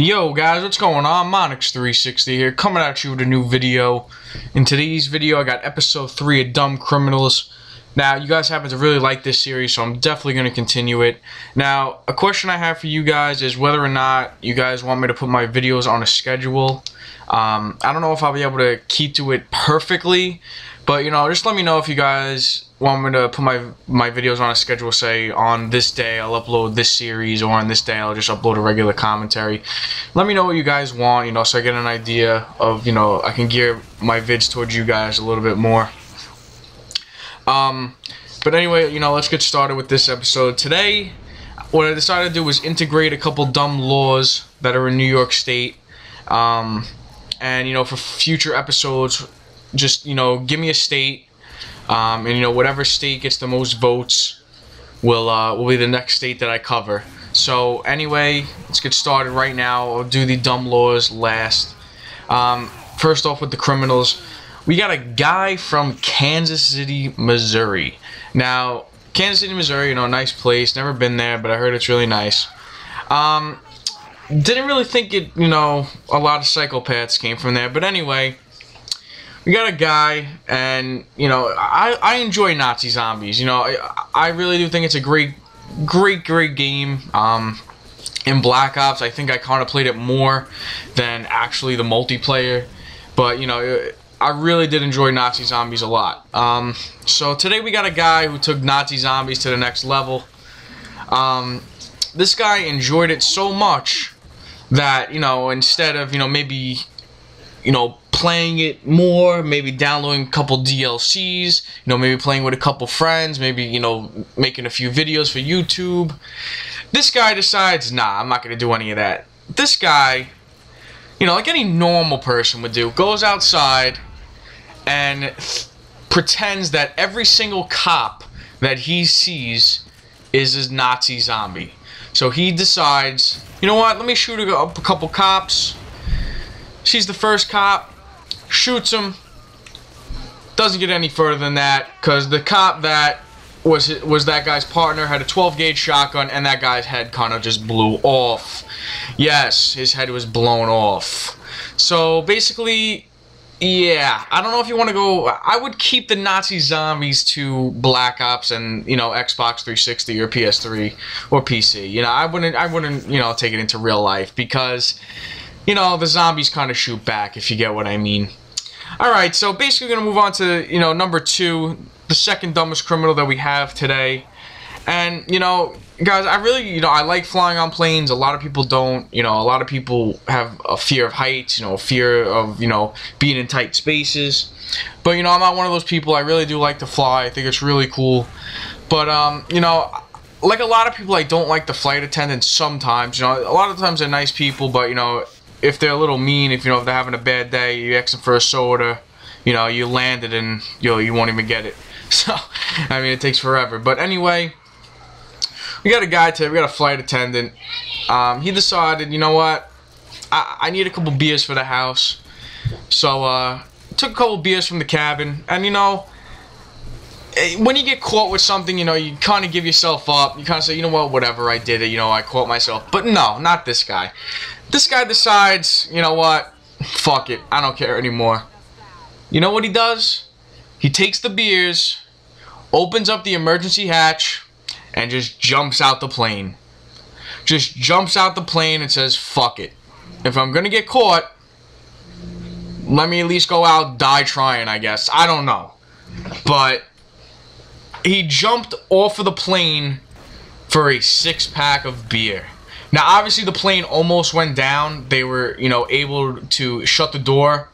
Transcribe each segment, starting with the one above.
Yo guys, what's going on? Monix360 here, coming at you with a new video. In today's video, I got episode 3 of Dumb Criminals. Now, you guys happen to really like this series, so I'm definitely going to continue it. Now, a question I have for you guys is whether or not you guys want me to put my videos on a schedule. I don't know if I'll be able to keep to it perfectly, but just let me know if you guys want me to put my videos on a schedule. Say on this day I'll upload this series, or on this day I'll just upload a regular commentary. Let me know what you guys want, so I get an idea of, I can gear my vids towards you guys a little bit more. But anyway, let's get started with this episode. Today, what I decided to do was integrate a couple dumb laws that are in New York State. And for future episodes, just give me a state, and whatever state gets the most votes will be the next state that I cover. So anyway, let's get started right now. I'll do the dumb laws last. First off with the criminals, we got a guy from Kansas City, Missouri. Now, Kansas City, Missouri, nice place. Never been there, but I heard it's really nice. Didn't really think it, a lot of psychopaths came from there. But anyway, we got a guy, and, I enjoy Nazi Zombies. I really do think it's a great game. In Black Ops, I think I kind of played it more than actually the multiplayer. But, I really did enjoy Nazi Zombies a lot. So today we got a guy who took Nazi Zombies to the next level. This guy enjoyed it so much that, instead of, maybe, playing it more, maybe downloading a couple DLCs, maybe playing with a couple friends, maybe, making a few videos for YouTube, this guy decides, nah, I'm not going to do any of that. This guy, like any normal person would do, goes outside and pretends that every single cop that he sees is a Nazi zombie. So he decides, you know what, let me shoot up a couple cops. Sees the first cop, shoots him. Doesn't get any further than that, because the cop that was that guy's partner had a 12-gauge shotgun, and that guy's head kind of just blew off. Yes, his head was blown off. So basically, yeah, I don't know if you want to go. I would keep the Nazi Zombies to Black Ops and Xbox 360 or PS3 or PC. I wouldn't take it into real life, because the zombies kind of shoot back, if you get what I mean. All right, so basically we're gonna move on to number 2, the second dumbest criminal that we have today. And guys, I really I like flying on planes. A lot of people don't. A lot of people have a fear of heights, a fear of being in tight spaces. But I'm not one of those people. I really do like to fly. I think it's really cool. But like a lot of people, I don't like the flight attendants sometimes. A lot of times they're nice people, but if they're a little mean, if they're having a bad day, you ask them for a soda, you land it and you won't even get it. So I mean, it takes forever. But anyway, we got a guy today, we got a flight attendant. He decided, you know what, I need a couple beers for the house. So took a couple beers from the cabin, and when you get caught with something, you kind of give yourself up. You kind of say, you know what, whatever, I did it, I caught myself. But no, not this guy. This guy decides, you know what, fuck it, I don't care anymore. You know what he does? He takes the beers, opens up the emergency hatch, and just jumps out the plane. Just jumps out the plane and says, fuck it. If I'm gonna get caught, let me at least go out, die trying, I guess. I don't know. But he jumped off of the plane for a 6-pack of beer. Now, obviously, the plane almost went down. They were, able to shut the door.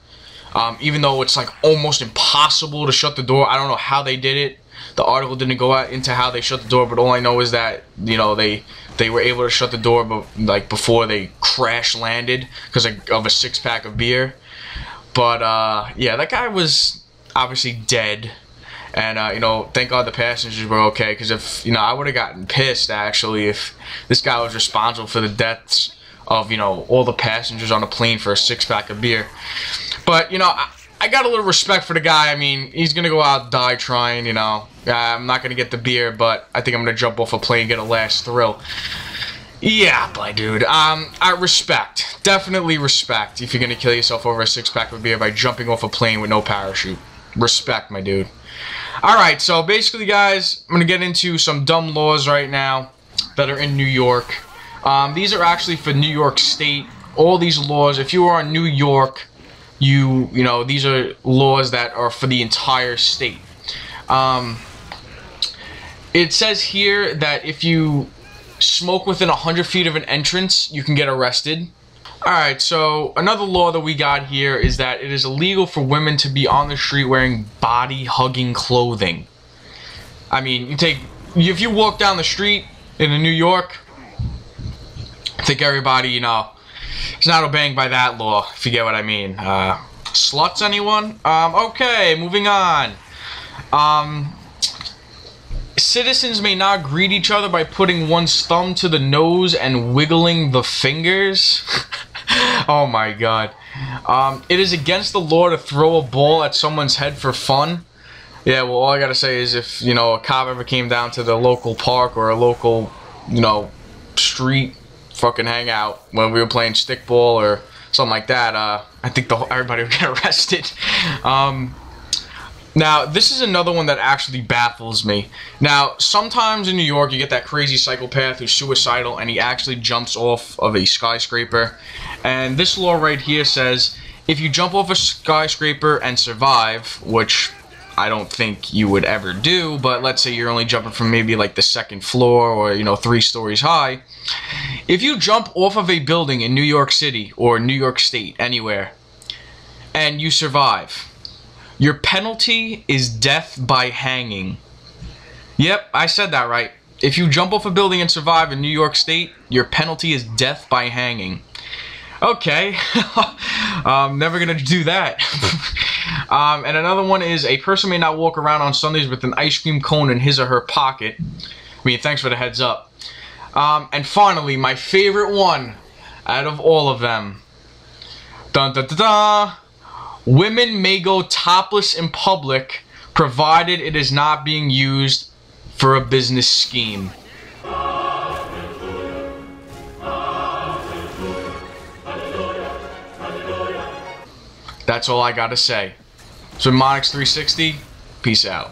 Even though it's like almost impossible to shut the door. I don't know how they did it. The article didn't go out into how they shut the door, but all I know is that they were able to shut the door, but like before they crash landed because of a 6-pack of beer. But yeah, that guy was obviously dead, and thank God the passengers were okay, because if I would have gotten pissed actually if this guy was responsible for the deaths of all the passengers on the plane for a 6-pack of beer. But I got a little respect for the guy. I mean, he's gonna go out, die trying, I'm not gonna get the beer, but I think I'm gonna jump off a plane and get a last thrill. Yeah, my dude. I respect. Definitely respect if you're gonna kill yourself over a six-pack of beer by jumping off a plane with no parachute. Respect, my dude. Alright, so basically, guys, I'm gonna get into some dumb laws right now that are in New York. These are actually for New York State. All these laws, if you are in New York, you know, these are laws that are for the entire state. It says here that if you smoke within 100 feet of an entrance, you can get arrested. Alright, so another law that we got here is that it is illegal for women to be on the street wearing body-hugging clothing. I mean, if you walk down the street in New York, I think everybody, you know, is not obeying by that law, if you get what I mean. Sluts, anyone? Okay, moving on. Citizens may not greet each other by putting one's thumb to the nose and wiggling the fingers. Oh my god. It is against the law to throw a ball at someone's head for fun. Yeah, well, all I gotta say is if, you know, a cop ever came down to the local park or a local, you know, street fucking hangout when we were playing stickball or something like that, I think everybody would get arrested. Now, this is another one that actually baffles me. Now, sometimes in New York, you get that crazy psychopath who's suicidal and he actually jumps off of a skyscraper. And this law right here says, if you jump off a skyscraper and survive, which I don't think you would ever do, but let's say you're only jumping from maybe like the second floor or, you know, 3 stories high. If you jump off of a building in New York City or New York State, anywhere, and you survive, your penalty is death by hanging. Yep, I said that right. If you jump off a building and survive in New York State, your penalty is death by hanging. Okay, never gonna do that. And another one is a person may not walk around on Sundays with an ice cream cone in his or her pocket. I mean, thanks for the heads up. And finally, my favorite one out of all of them. Dun dun dun dun. Women may go topless in public, provided it is not being used for a business scheme. That's all I gotta say. So Monix 360, peace out.